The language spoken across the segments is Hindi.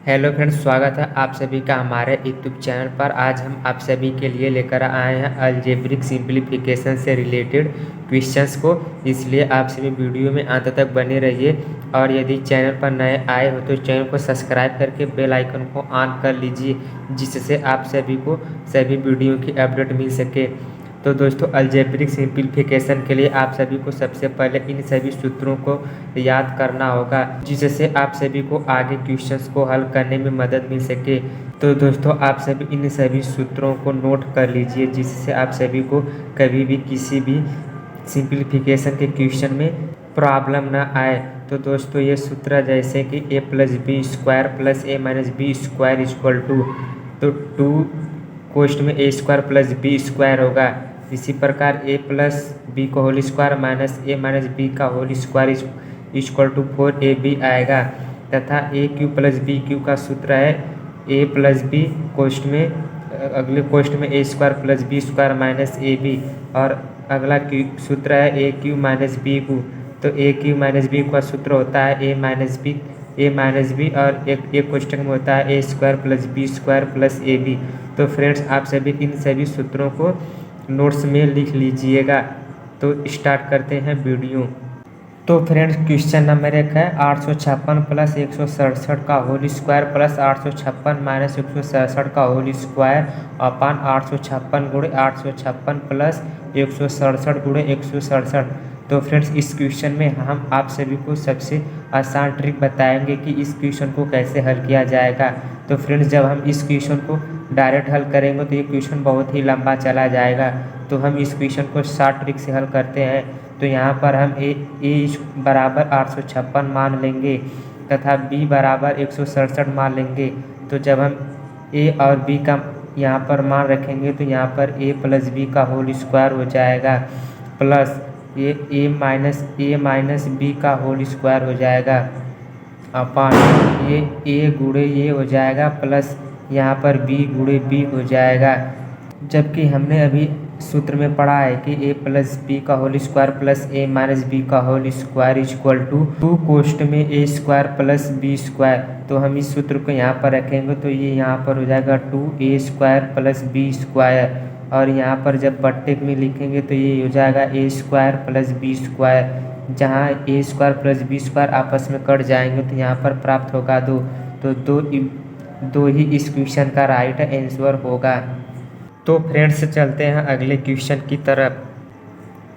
हेलो फ्रेंड्स, स्वागत है आप सभी का हमारे यूट्यूब चैनल पर। आज हम आप सभी के लिए लेकर आए हैं अलजेब्रिक सिंप्लीफिकेशन से रिलेटेड क्वेश्चंस को। इसलिए आप सभी वीडियो में अंत तक बने रहिए और यदि चैनल पर नए आए हो तो चैनल को सब्सक्राइब करके बेल आइकन को ऑन कर लीजिए, जिससे आप सभी को सभी वीडियो की अपडेट मिल सके। तो दोस्तों, अलजेब्रिक सिंप्लीफिकेशन के लिए आप सभी को सबसे पहले इन सभी सूत्रों को याद करना होगा, जिससे आप सभी को आगे क्वेश्चंस को हल करने में मदद मिल सके। तो दोस्तों, आप सभी इन सभी सूत्रों को नोट कर लीजिए, जिससे आप सभी को कभी भी किसी भी सिंप्लीफिकेशन के क्वेश्चन में प्रॉब्लम ना आए। तो दोस्तों, ये सूत्र जैसे कि a plus B square plus A minus B square equal to, तो 2 कोष्ट में A square plus B square होगा। इसी प्रकार a प्लस बी का whole square minus A minus B का whole square equal to 4ab आएगा, तथा A cube plus B cube का सूत्र है a प्लस बी कोष्ट में अगले कोष्ट में A square plus B square minus A B, और अगला सूत्र है A cube minus B cube. तो ए क्यू माइनस बी का सूत्र होता है ए माइनस बी और एक कोष्टक में होता है A square plus B square plus A B. तो फ्रेंड्स, आप सभी इन सभी सूत्रों को नोट्स में लिख लीजिएगा। तो स्टार्ट करते हैं वीडियो। तो फ्रेंड्स, क्वेश्चन नंबर 1 है 856 प्लस 167 का होल स्क्वायर प्लस 856 माइनस 167 का होल स्क्वायर अपान 856 गुणे 856 प्लस 167 गुणे 167। तो फ्रेंड्स, इस क्वेश्चन में हम आप सभी को सबसे आसान ट्रिक बताएंगे कि इस क्वेश्चन को कैसे हल किया जाएगा। तो फ्रेंड्स, जब हम इस क्वेश्चन को डायरेक्ट हल करेंगे तो ये क्वेश्चन बहुत ही लंबा चला जाएगा। तो हम इस क्वेश्चन को शॉर्ट ट्रिक से हल करते हैं। तो यहाँ पर हम ए बराबर 856 मान लेंगे तथा बी बराबर 167 मान लेंगे। तो जब हम ए और बी का यहाँ पर मान रखेंगे तो यहाँ पर ए प्लस बी का होल स्क्वायर हो जाएगा, प्लस ए माइनस बी का होल स्क्वायर हो जाएगा, अपान ये ए गुणे ये हो जाएगा, प्लस यहाँ पर बी गुणे बी हो जाएगा। जबकि हमने अभी सूत्र में पढ़ा है कि ए प्लस बी का whole square plus A minus B का होल स्क्वायर इक्वल टू 2 कोष्ट में A square plus B square. तो हम इस सूत्र को यहाँ पर रखेंगे तो ये यहाँ पर हो जाएगा 2a square plus B square, और यहाँ पर जब बट्टे में लिखेंगे तो ये हो जाएगा ए स्क्वायर प्लस बी स्क्वायर। जहाँ ए स्क्वायर प्लस बी स्क्वायर आपस में कट जाएंगे तो यहाँ पर प्राप्त होगा 2। तो दो ही इस क्वेश्चन का राइट आंसर होगा। तो फ्रेंड्स, चलते हैं अगले क्वेश्चन की तरफ।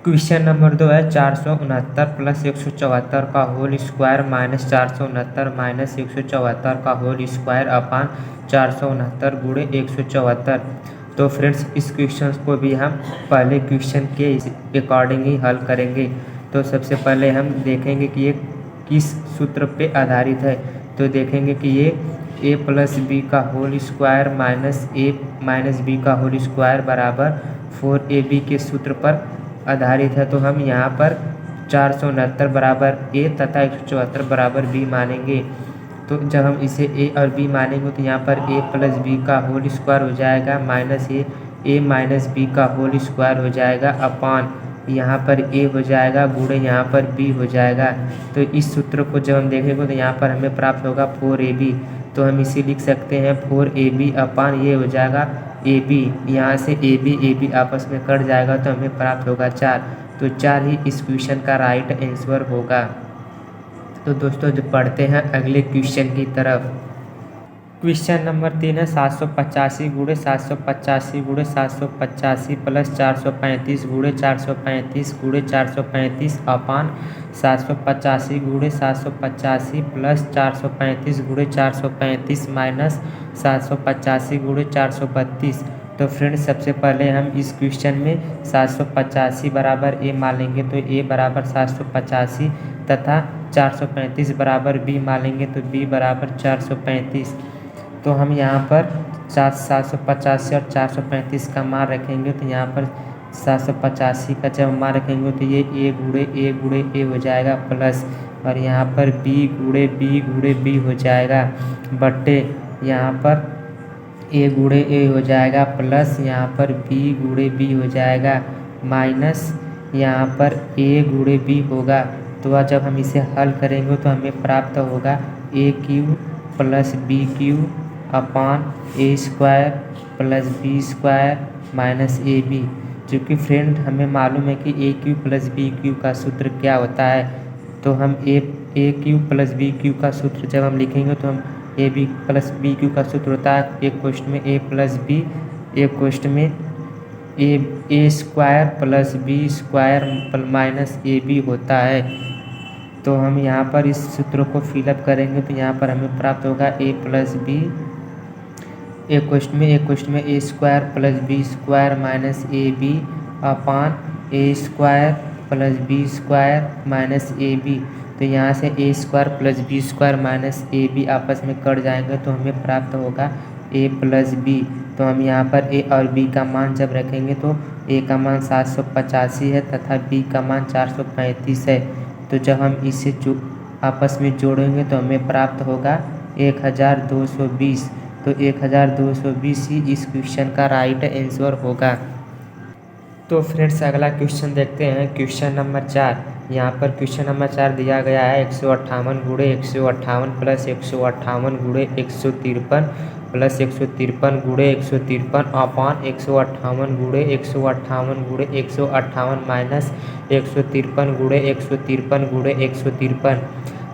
क्वेश्चन नंबर 2 है 469 प्लस 174 का होल स्क्वायर माइनस 469 माइनस 174 का होल स्क्वायर अपान 469 गुणे 174। तो फ्रेंड्स, इस क्वेश्चन को भी हम पहले क्वेश्चन के अकॉर्डिंग ही हल करेंगे। तो सबसे पहले हम देखेंगे कि ये किस सूत्र पे आधारित है। तो देखेंगे कि ये ए प्लस बी का whole square minus A minus B का होल स्क्वायर बराबर 4ab के सूत्र पर आधारित है। तो हम यहाँ पर 469 बराबर ए तथा 174 बराबर बी मानेंगे। तो जब हम इसे ए और बी मानेंगे तो यहाँ पर ए प्लस बी का होल स्क्वायर हो जाएगा माइनस ए माइनस बी का होल स्क्वायर हो जाएगा, अपान यहाँ पर ए हो जाएगा गुणे यहाँ पर बी हो जाएगा। तो इस सूत्र को जब हम देखेंगे तो यहाँ पर हमें प्राप्त होगा 4ab। तो हम इसे लिख सकते हैं 4ab अपान ये हो जाएगा ab, यहाँ से ab आपस में कट जाएगा तो हमें प्राप्त होगा 4। तो 4 ही इस क्वेश्चन का राइट आंसर होगा। तो दोस्तों, जो पढ़ते हैं अगले क्वेश्चन की तरफ। क्वेश्चन नंबर 3 है 785 गुणे 785 गुणे 785 प्लस 435 गुणे 435 गुणे 435 अपान 785 गुणे 785 प्लस 435 गुणे 435 माइनस 785 गुणे 432। तो फ्रेंड्स, सबसे पहले हम इस क्वेश्चन में 785 बराबर ए मान लेंगे तो ए बराबर 785 तथा 435 बराबर बी मान लेंगे तो बी बराबर 435। तो हम यहाँ पर 785 और 435 का मान रखेंगे तो यहाँ पर 785 का जब मान रखेंगे तो ये ए गुणे ए हो जाएगा, प्लस और यहाँ पर बी गुणे बी हो जाएगा, बट्टे यहाँ पर ए गुणे ए हो जाएगा, प्लस यहाँ पर बी गुणे बी हो जाएगा, माइनस यहाँ पर ए गुणे बी होगा। तो जब हम इसे हल करेंगे तो हमें प्राप्त होगा A cube plus B cube upon A square plus B square minus A B. चूँकि फ्रेंड हमें मालूम है कि A cube plus B cube का सूत्र क्या होता है, तो हम A cube plus B cube का सूत्र जब हम लिखेंगे तो हम A B plus B cube का सूत्र होता है एक क्वेश्चन में ए प्लस बी, एक क्वेश्चन में A square plus B square minus A B होता है। तो हम यहाँ पर इस सूत्रों को फिलअप करेंगे तो यहाँ पर हमें प्राप्त होगा ए प्लस बी, एक क्वेश्चन में A square plus B square minus A B upon A square plus B square minus A B. तो यहाँ से A square plus B square minus A B आपस में कट जाएंगे तो हमें प्राप्त होगा ए प्लस बी। तो हम यहाँ पर ए और बी का मान जब रखेंगे तो ए का मान 785 है तथा बी का मान 435 है। तो जब हम इसे आपस में जोड़ेंगे तो हमें प्राप्त होगा 1220। तो 1220 ही इस क्वेश्चन का राइट आंसर होगा। तो फ्रेंड्स अगला क्वेश्चन देखते हैं, क्वेश्चन नंबर 4। यहाँ पर क्वेश्चन नंबर 4 दिया गया है 158 गुणे 158 प्लस 158 गुणे 153 प्लस 153 गुणे 153 अपान 158 गुणे 158 गुणे 158 माइनस 153 गुणे 153 गुणे 153।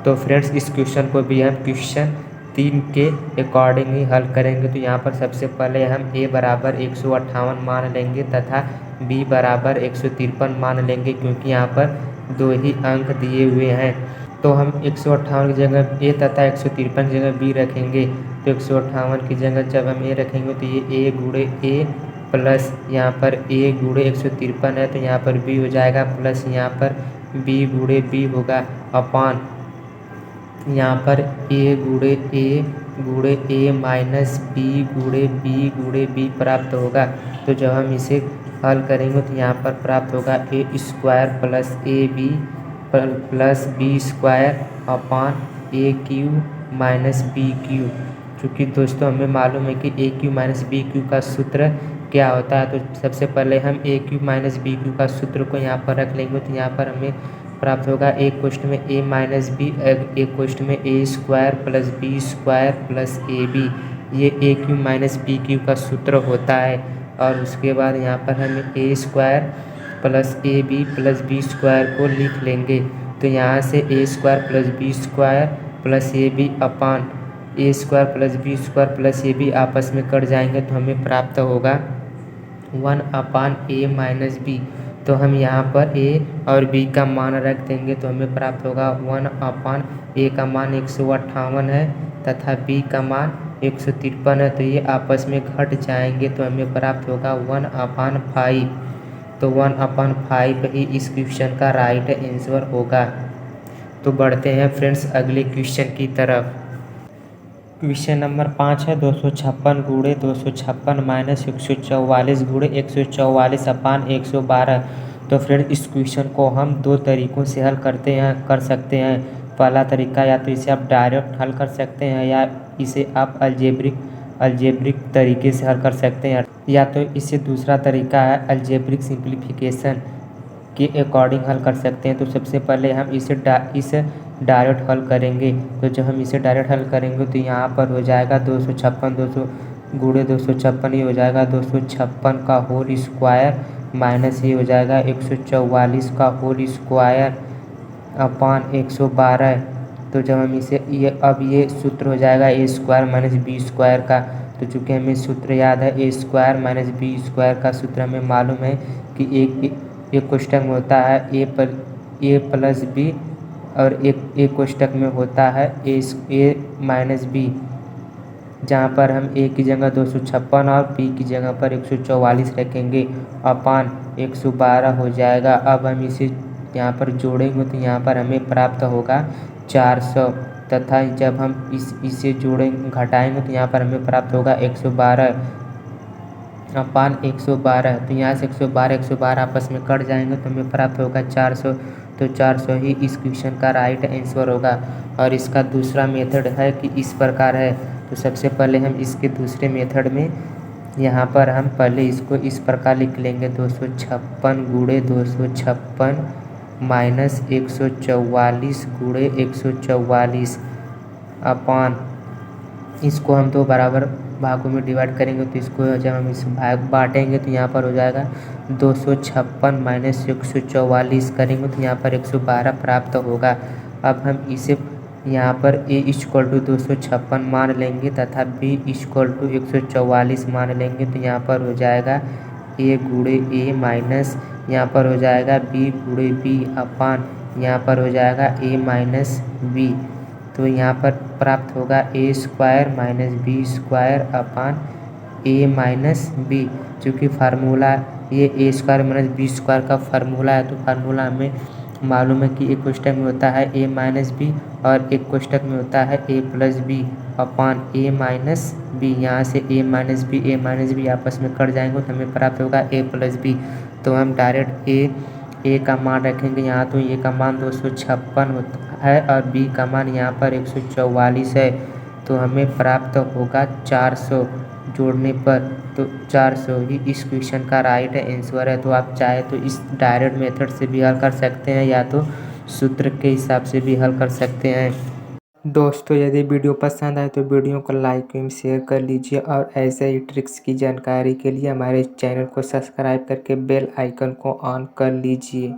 तो फ्रेंड्स इस क्वेश्चन को भी हम क्वेश्चन 3 के अकॉर्डिंग ही हल करेंगे। तो यहाँ पर सबसे पहले हम ए बराबर 158 मान लेंगे तथा बी बराबर 153 मान लेंगे, क्योंकि यहाँ पर 2 ही अंक दिए हुए हैं। तो हम 158 की जगह ए तथा 153 की जगह बी रखेंगे। तो 158 की जगह जब हम ए रखेंगे तो ये ए गुणे ए प्लस यहाँ पर ए गुणे 153 है तो यहाँ पर बी हो जाएगा प्लस यहाँ पर बी गुणे बी होगा अपान यहाँ पर ए गुणे ए माइनस बी गुणे बी प्राप्त होगा। तो जब हम इसे हल करेंगे तो यहाँ पर प्राप्त होगा A square plus A B plus B square upon A cube minus B cube. चूँकि दोस्तों हमें मालूम है कि A cube minus B cube का सूत्र क्या होता है, तो सबसे पहले हम A cube minus B cube का सूत्र को यहाँ पर रख लेंगे। तो यहाँ पर हमें प्राप्त होगा एक क्वेश्चन में ए माइनस बी, एक क्वेश्चन में A square plus B square plus A B. ये A cube minus B cube का सूत्र होता है। और उसके बाद यहाँ पर हम A square plus A B plus B square को लिख लेंगे। तो यहाँ से A square plus B square plus A B upon A square plus B square plus A B आपस में कट जाएंगे तो हमें प्राप्त होगा 1 अपान ए माइनस बी। तो हम यहाँ पर ए और बी का मान रख देंगे तो हमें प्राप्त होगा 1 अपान ए का मान 158 है तथा बी का मान 153 है। तो ये आपस में घट जाएंगे तो हमें प्राप्त होगा 1 अपान 5। तो 1 अपान 5 ही इस क्वेश्चन का राइट आंसर होगा। तो बढ़ते हैं फ्रेंड्स अगले क्वेश्चन की तरफ। क्वेश्चन नंबर 5 है 256 गुणे 256 माइनस 144 गुणे 144 अपान 112। तो फ्रेंड इस क्वेश्चन को हम 2 तरीक़ों से हल कर सकते हैं। पहला तरीका या तो इसे आप डायरेक्ट हल कर सकते हैं या इसे आप अलजेब्रिक तरीके से हल कर सकते हैं, या तो इससे दूसरा तरीका है अलजेब्रिक सिंप्लीफिकेशन के अकॉर्डिंग हल कर सकते हैं। तो सबसे पहले हम इसे डायरेक्ट हल करेंगे। तो जब हम इसे डायरेक्ट हल करेंगे तो यहाँ पर हो जाएगा 256 गुणे 256 ये हो जाएगा 256 का होल स्क्वायर माइनस ये हो जाएगा 144 का होल स्क्वायर अपान 112। तो जब हम इसे ये सूत्र हो जाएगा ए स्क्वायर माइनस बी स्क्वायर का। तो चूँकि हमें सूत्र याद है A square minus B square का सूत्र हमें मालूम है कि एक कोष्ठक में होता है ए प्लस बी और एक कोष्ठक में होता है ए माइनस बी, जहाँ पर हम ए की जगह 256 और बी की जगह पर 144 रखेंगे अपान 112 हो जाएगा। अब हम इसे यहाँ पर जोड़ेंगे तो यहाँ पर हमें प्राप्त होगा 400 तथा जब हम इसे घटाएंगे तो यहाँ पर हमें प्राप्त होगा 112 अपान 112। तो यहाँ से 112 आपस में कट जाएंगे तो हमें प्राप्त होगा 400। तो 400 ही इस क्वेश्चन का राइट आंसर होगा। और इसका दूसरा मेथड है कि इस प्रकार है। तो सबसे पहले हम इसके दूसरे मेथड में यहाँ पर हम पहले इसको इस प्रकार लिख लेंगे 256 गुणे 256 माइनस 144 गुणे 144 अपान इसको हम दो बराबर भागों में डिवाइड करेंगे तो इसको जब हम इस भाग बांटेंगे तो यहाँ पर हो जाएगा 256 माइनस 144 करेंगे तो यहाँ पर 112 प्राप्त होगा। अब हम इसे यहाँ पर a इक्वल टू 256 मान लेंगे तथा b इक्वल टू 144 मान लेंगे तो यहाँ पर हो जाएगा a गुणे a माइनस यहाँ पर हो जाएगा b गुणे b अपान यहाँ पर हो जाएगा a माइनस b। तो यहाँ पर प्राप्त होगा a square minus B square upon a minus B. चूँकि फार्मूला ये a square minus B square का फार्मूला है तो फार्मूला हमें मालूम है कि एक कोष्टक में होता है a माइनस बी और एक कोष्टक में होता है a plus B upon a minus B. यहाँ से a माइनस बी आपस में कट जाएंगे तो हमें प्राप्त होगा a प्लस बी। तो हम डायरेक्ट a का मान रखेंगे यहाँ तो a का मान 256 होता है और b का मान यहाँ पर 144 है तो हमें प्राप्त होगा 400 जोड़ने पर। तो 400 ही इस क्वेश्चन का राइट आंसर है। तो आप चाहे तो इस डायरेक्ट मेथड से भी हल कर सकते हैं या तो सूत्र के हिसाब से भी हल कर सकते हैं। दोस्तों यदि वीडियो पसंद आए तो वीडियो को लाइक एवं शेयर कर लीजिए और ऐसे ही ट्रिक्स की जानकारी के लिए हमारे चैनल को सब्सक्राइब करके बेल आइकन को ऑन कर लीजिए।